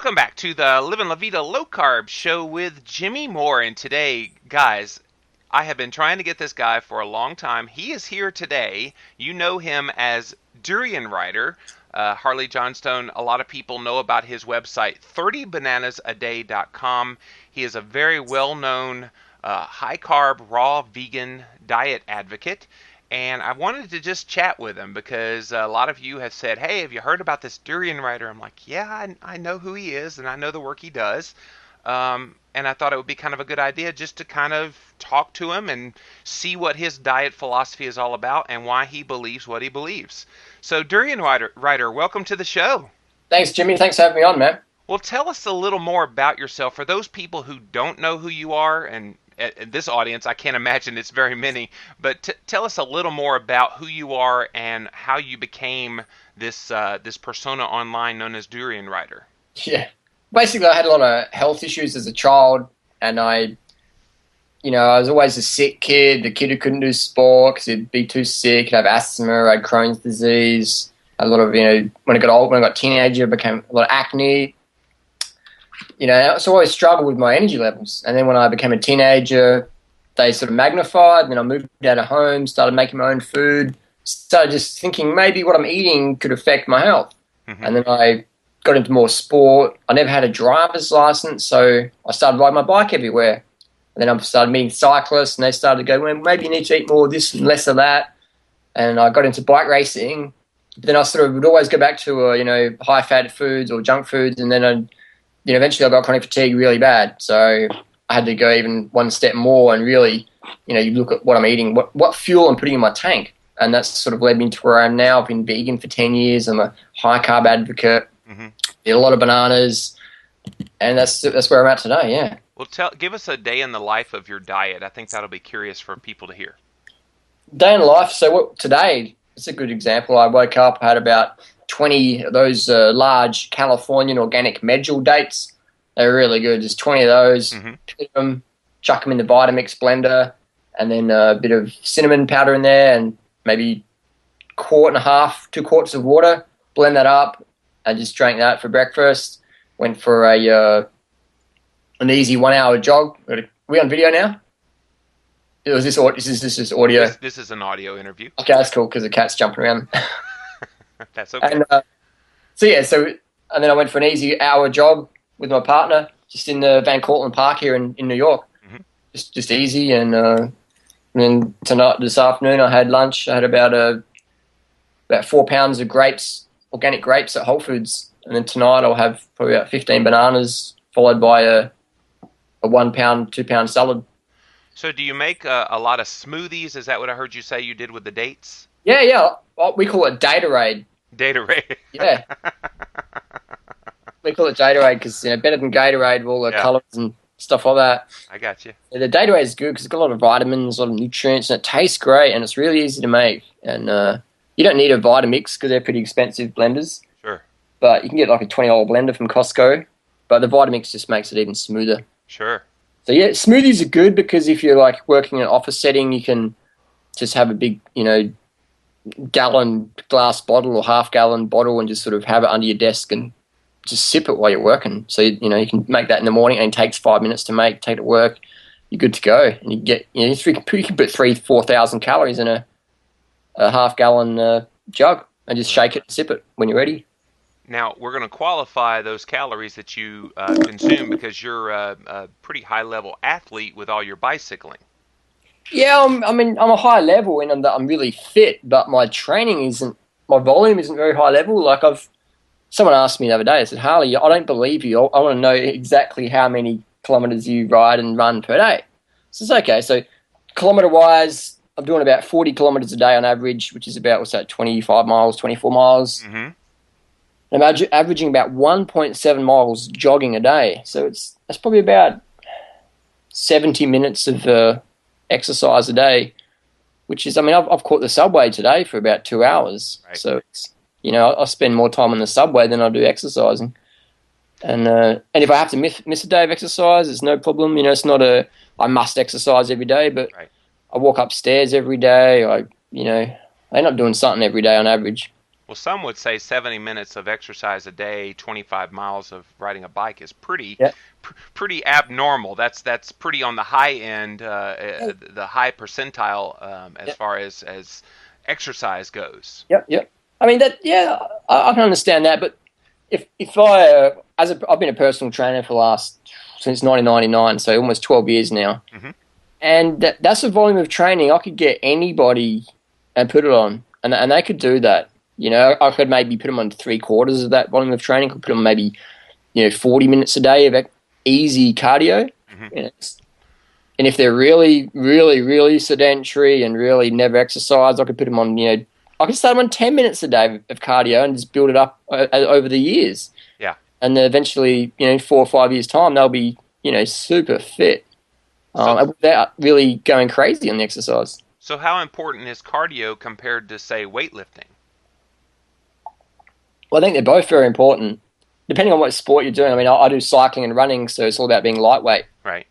Welcome back to the Livin La Vida Low-Carb show with Jimmy Moore. And today, guys, I have been trying to get this guy for a long time. He is here today. You know him as Durianrider, Harley Johnstone. A lot of people know about his website, 30bananasaday.com. He is a very well-known high-carb, raw, vegan diet advocate. And I wanted to just chat with him because a lot of you have said, hey, have you heard about this Durianrider? I'm like, yeah, I know who he is and I know the work he does. And I thought it would be kind of a good idea just to kind of talk to him and see what his diet philosophy is all about and why he believes what he believes. So Durianrider, welcome to the show. Thanks, Jimmy. Thanks for having me on, man. Well, tell us a little more about yourself. For those people who don't know who you are, and this audience, I can't imagine it's very many, but tell us a little more about who you are and how you became this persona online known as Durianrider. Yeah. Basically, I had a lot of health issues as a child, and I was always a sick kid, the kid who couldn't do sport because he'd be too sick, he'd have asthma, I had Crohn's disease, a lot of, when I got old, when I got teenager, became a lot of acne. So I always struggled with my energy levels. And then when I became a teenager, they sort of magnified. And then I moved out of home, started making my own food, started just thinking maybe what I'm eating could affect my health. Mm-hmm. And then I got into more sport. I never had a driver's license, so I started riding my bike everywhere. And then I started meeting cyclists, and they started to go, well, maybe you need to eat more of this and less of that. And I got into bike racing. But then I sort of would always go back to, high-fat foods or junk foods, and then eventually I got chronic fatigue really bad. So I had to go even one step more and really, you look at what I'm eating, what fuel I'm putting in my tank. And that's sort of led me to where I am now. I've been vegan for 10 years. I'm a high-carb advocate. Mm-hmm. Eat a lot of bananas. And that's where I'm at today, yeah. Well, give us a day in the life of your diet. I think that'll be curious for people to hear. Day in life. So today, it's a good example. I woke up, I had about 20 of those large Californian organic medjool dates. They're really good. Just 20 of those, Pick them, chuck them in the Vitamix blender, and then a bit of cinnamon powder in there and maybe quart and a half, 2 quarts of water. Blend that up. I just drank that for breakfast. Went for an easy 1 hour jog. Are we on video now? Is this audio? This is an audio interview. Okay, that's cool because the cat's jumping around. That's okay. And and then I went for an easy hour jog with my partner just in the Van Cortlandt Park here in New York. Mm-hmm. Just easy. And then this afternoon I had lunch. I had about 4 pounds of grapes, organic grapes at Whole Foods. And then tonight I'll have probably about 15 bananas followed by a 1 pound, 2 pound salad. So do you make a lot of smoothies? Is that what I heard you say you did with the dates? Yeah. We call it Datorade. Datorade. Yeah. We call it Datorade because better than Gatorade with all the colours and stuff like that. I got you. Yeah, the Datorade is good because it's got a lot of vitamins, a lot of nutrients, and it tastes great, and it's really easy to make. And you don't need a Vitamix because they're pretty expensive blenders. Sure. But you can get like a $20 blender from Costco, but the Vitamix just makes it even smoother. Sure. So yeah, smoothies are good because if you're like working in an office setting, you can just have a big, gallon glass bottle or half-gallon bottle and just sort of have it under your desk and just sip it while you're working. So, you can make that in the morning and it takes 5 minutes to make, take it to work. You're good to go. And you get, you can put 4,000 calories in a half-gallon jug and just shake it and sip it when you're ready. Now, we're going to qualify those calories that you consume because you're a pretty high-level athlete with all your bicycling. Yeah, I'm a high level and I'm really fit, but my volume isn't very high level. Like someone asked me the other day, I said, Harley, I don't believe you. I want to know exactly how many kilometers you ride and run per day. So it's okay. So kilometer-wise, I'm doing about 40 kilometers a day on average, which is about, 25 miles, 24 miles. Mm-hmm. I'm averaging about 1.7 miles jogging a day. So that's probably about 70 minutes of exercise a day, which is, I've caught the subway today for about 2 hours. Right. So it's, I spend more time on the subway than I do exercising. And if I have to miss a day of exercise, it's no problem. It's not I must exercise every day, but right. I walk upstairs every day. I end up doing something every day on average. Well, some would say 70 minutes of exercise a day, 25 miles of riding a bike is Yeah. pretty abnormal. That's pretty on the high end, the high percentile as Yep. far as exercise goes. Yep. Yep. I mean that. Yeah, I can understand that. But if I I've been a personal trainer for the last since 1999, so almost 12 years now, Hmm. and that's a volume of training I could get anybody and put it on, and they could do that. You know, I could maybe put them on 3/4 of that volume of training. Could put them maybe 40 minutes a day of easy cardio. Hmm. You know, and if they're really, really, really sedentary and really never exercise, I could put them on, I could start them on 10 minutes a day of cardio and just build it up over the years. Yeah. And then eventually, 4 or 5 years' time, they'll be, super fit So without really going crazy on the exercise. so how important is cardio compared to say weightlifting? Well, I think they're both very important, depending on what sport you're doing. I mean, I do cycling and running, so it's all about being lightweight. Right.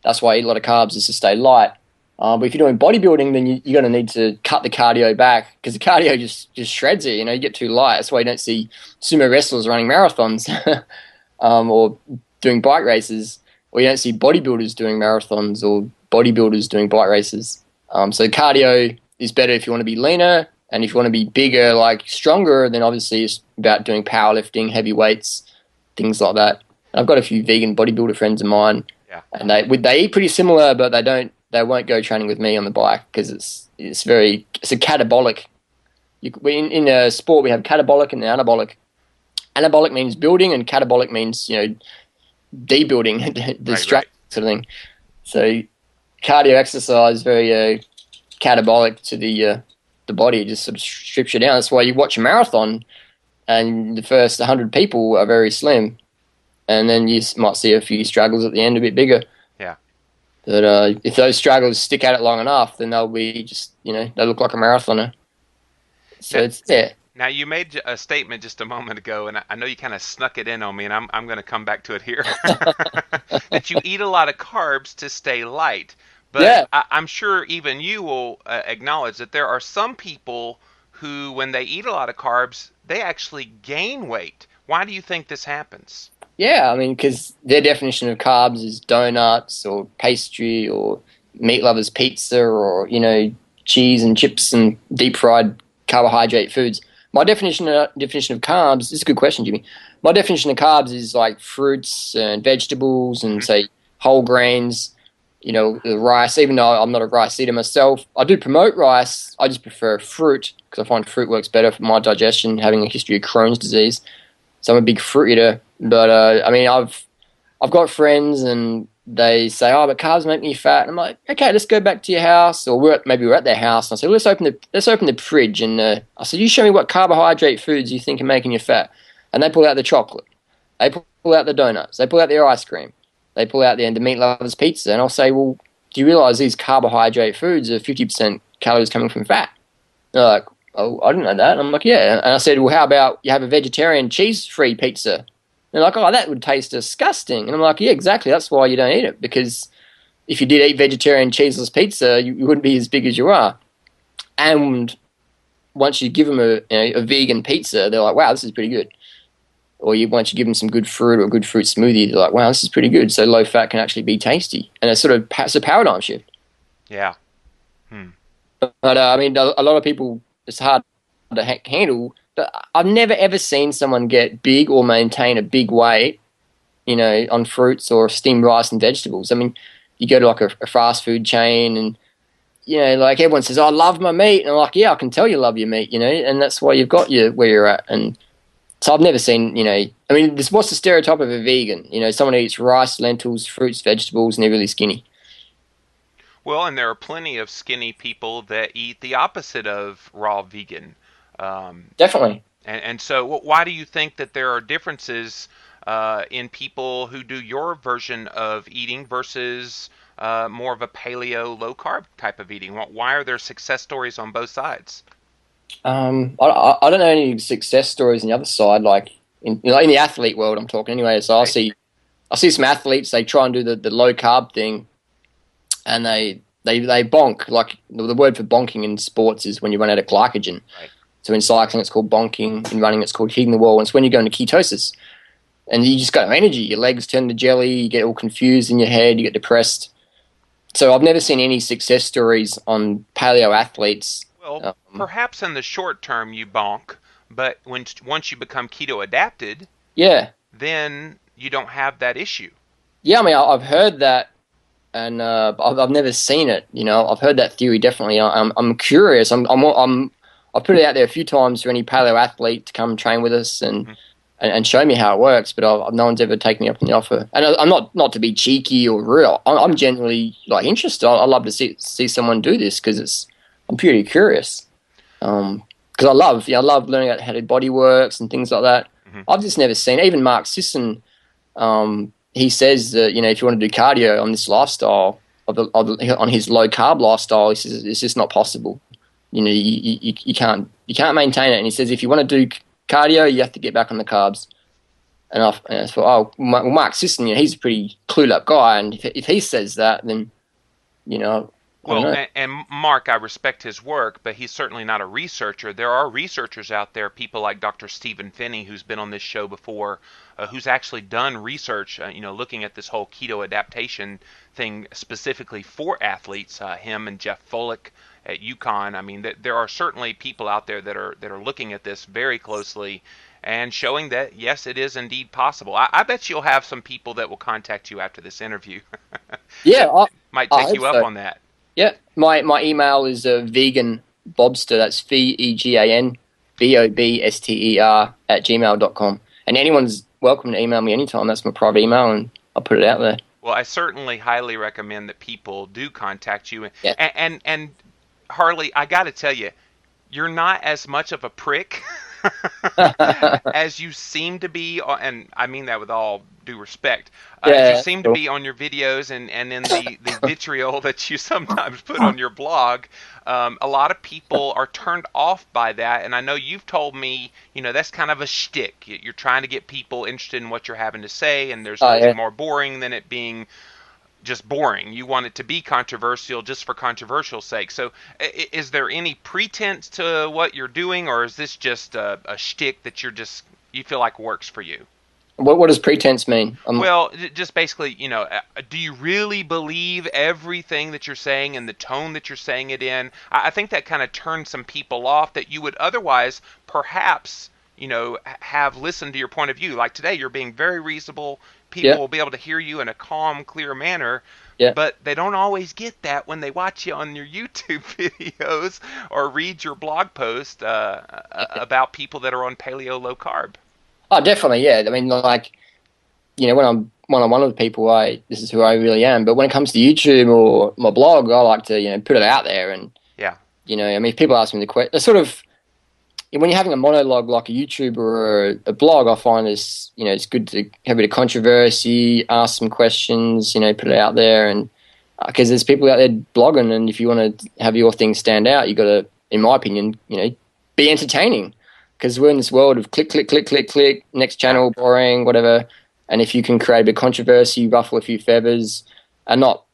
That's why I eat a lot of carbs, is to stay light. But if you're doing bodybuilding, then you're going to need to cut the cardio back, because the cardio just shreds it. You get too light. That's why you don't see sumo wrestlers running marathons or doing bike races, or you don't see bodybuilders doing marathons or bodybuilders doing bike races. So cardio is better if you want to be leaner, and if you want to be bigger, like stronger, then obviously it's about doing powerlifting, heavy weights, things like that. And I've got a few vegan bodybuilder friends of mine, Yeah. and they eat pretty similar, but they won't go training with me on the bike, because it's a catabolic. In a sport, we have catabolic and anabolic. Anabolic means building, and catabolic means debuilding, Right. sort of thing. So cardio exercise is very catabolic to the body. It just sort of strips you down. That's why you watch a marathon, and the first 100 people are very slim, and then you might see a few struggles at the end, a bit bigger. Yeah. But if those struggles stick at it long enough, then they'll be just, they look like a marathoner. So Now, it's, yeah. now you made a statement just a moment ago, and I know you kind of snuck it in on me, and I'm going to come back to it here. That you eat a lot of carbs to stay light. But Yeah. I'm sure even you will acknowledge that there are some people who, when they eat a lot of carbs, they actually gain weight. Why do you think this happens? Yeah, I mean, because their definition of carbs is donuts or pastry or meat lovers pizza or, cheese and chips and deep fried carbohydrate foods. My definition of carbs, this is a good question, Jimmy. My definition of carbs is like fruits and vegetables and, Hmm. say, whole grains, the rice. Even though I'm not a rice eater myself, I do promote rice. I just prefer fruit, because I find fruit works better for my digestion, having a history of Crohn's disease. So I'm a big fruit eater. But I mean, I've got friends, and they say, "Oh, but carbs make me fat." And I'm like, "Okay, let's go back to your house," or maybe we're at their house. And I say, well, let's open the fridge, and I said, "You show me what carbohydrate foods you think are making you fat." And they pull out the chocolate, they pull out the donuts, they pull out their ice cream, they pull out the meat lovers pizza, and I'll say, "Well, do you realize these carbohydrate foods are 50% calories coming from fat?" They're like, "Oh, I didn't know that." And I'm like, "Yeah." And I said, "Well, how about you have a vegetarian cheese-free pizza?" They're like, "Oh, that would taste disgusting." And I'm like, "Yeah, exactly. That's why you don't eat it, because if you did eat vegetarian cheeseless pizza, you wouldn't be as big as you are." And once you give them a vegan pizza, they're like, "Wow, this is pretty good." Or once you give them some good fruit or a good fruit smoothie, they're like, "Wow, this is pretty good." So low fat can actually be tasty, and it's a paradigm shift. Yeah. Hmm. But I mean, a lot of people, it's hard to handle. But I've never ever seen someone get big or maintain a big weight, on fruits or steamed rice and vegetables. I mean, you go to like a fast food chain, and like everyone says, "I love my meat," and I'm like, "Yeah, I can tell you love your meat," and that's why you've got where you're at. And so I've never seen, I mean, what's the stereotype of a vegan? Someone who eats rice, lentils, fruits, vegetables, and they're really skinny. Well, and there are plenty of skinny people that eat the opposite of raw vegan. Um, Definitely. and so, why do you think that there are differences in people who do your version of eating versus more of a paleo, low carb type of eating? Why are there success stories on both sides? I don't know any success stories on the other side, like in the athlete world. I'm talking anyway. So Right? I see some athletes. They try and do the low carb thing, and they bonk. Like the word for bonking in sports is when you run out of glycogen. Right. So in cycling, it's called bonking. In running, it's called hitting the wall. And it's when you go into ketosis, and you just got no energy. Your legs turn to jelly. You get all confused in your head. You get depressed. So I've never seen any success stories on paleo athletes. Well, perhaps in the short term you bonk, but once you become keto adapted, Yeah, then you don't have that issue. yeah. I mean, I've heard that, and I've never seen it. I've heard that theory definitely. I'm curious. I've put it out there a few times for any paleo athlete to come train with us Mhm. and show me how it works. But no one's ever taken me up on the offer. And I'm not to be cheeky or real. I'm genuinely like interested. I love to see someone do this because I'm purely curious. Because I love learning how the body works and things like that. Mhm. I've just never seen. Even Mark Sisson, he says that if you want to do cardio on this lifestyle on his low carb lifestyle, he says it's just not possible. You can't maintain it. And he says if you want to do cardio, you have to get back on the carbs. And I thought, Mark Sisson, he's a pretty clued up guy, and if he says that, then I don't Well, know. and Mark, I respect his work, but he's certainly not a researcher. There are researchers out there, people like Dr. Stephen Finney, who's been on this show before, who's actually done research, looking at this whole keto adaptation thing specifically for athletes. Him and Jeff Follick at UConn. I mean, there are certainly people out there that are looking at this very closely and showing that yes, it is indeed possible. I bet you'll have some people that will contact you after this interview Yeah, that might I take hope you up so. on that. Yeah, my email is vegan bobster. That's VEGAN BOBSTER at gmail.com. And anyone's welcome to email me anytime. That's my private email, and I'll put it out there. Well, I certainly highly recommend that people do contact you. Yeah. And Harley, I got to tell you, you're not as much of a prick as you seem to be, and I mean that with all due respect, as you Yeah, seem to sure. be on your videos and in the vitriol that you sometimes put on your blog. A lot of people are turned off by that, and I know you've told me, that's kind of a shtick. You're trying to get people interested in what you're having to say, and there's Oh, nothing yeah. more boring than it being just boring. You want it to be controversial just for controversial sake. So, is there any pretense to what you're doing, or is this just a shtick that you feel like works for you? What does pretense mean? Well, just basically, do you really believe everything that you're saying and the tone that you're saying it in? I think that kind of turns some people off that you would otherwise perhaps, have listened to your point of view. Like today, you're being very reasonable. People Yeah, will be able to hear you in a calm, clear manner, yeah. but they don't always get that when they watch you on your YouTube videos or read your blog post about people that are on paleo low carb. Oh, definitely. Yeah. I mean, like, when I'm one-on-one with people, this is who I really am. But when it comes to YouTube or my blog, I like to, put it out there. And, Yeah. I mean, if people ask me the question, sort of, when you're having a monologue like a YouTube or a blog, I find it's good to have a bit of controversy, ask some questions, put it out there. And because there's people out there blogging, and if you want to have your thing stand out, you got to, in my opinion, be entertaining. Because we're in this world of click, click, click, click, click, next Yeah. channel, boring, whatever. And if you can create a bit of controversy, ruffle a few feathers, and not,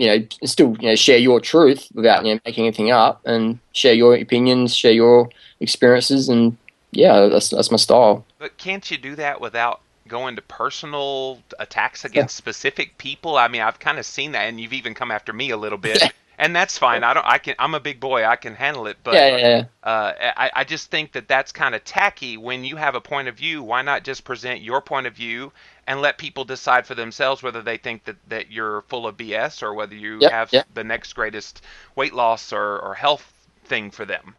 still, share your truth without, Yeah. making anything up, and share your opinions, share your experiences, and yeah, that's my style. But can't you do that without going to personal attacks against specific people? I mean, I've kind of seen that, and you've even come after me a little bit, Yeah, and that's fine. I'm a big boy. I can handle it. But yeah, yeah, I just think that that's kind of tacky. When you have a point of view, why not just present your point of view and let people decide for themselves whether they think that you're full of BS or whether you yep, have yep. the next greatest weight loss or health thing for them.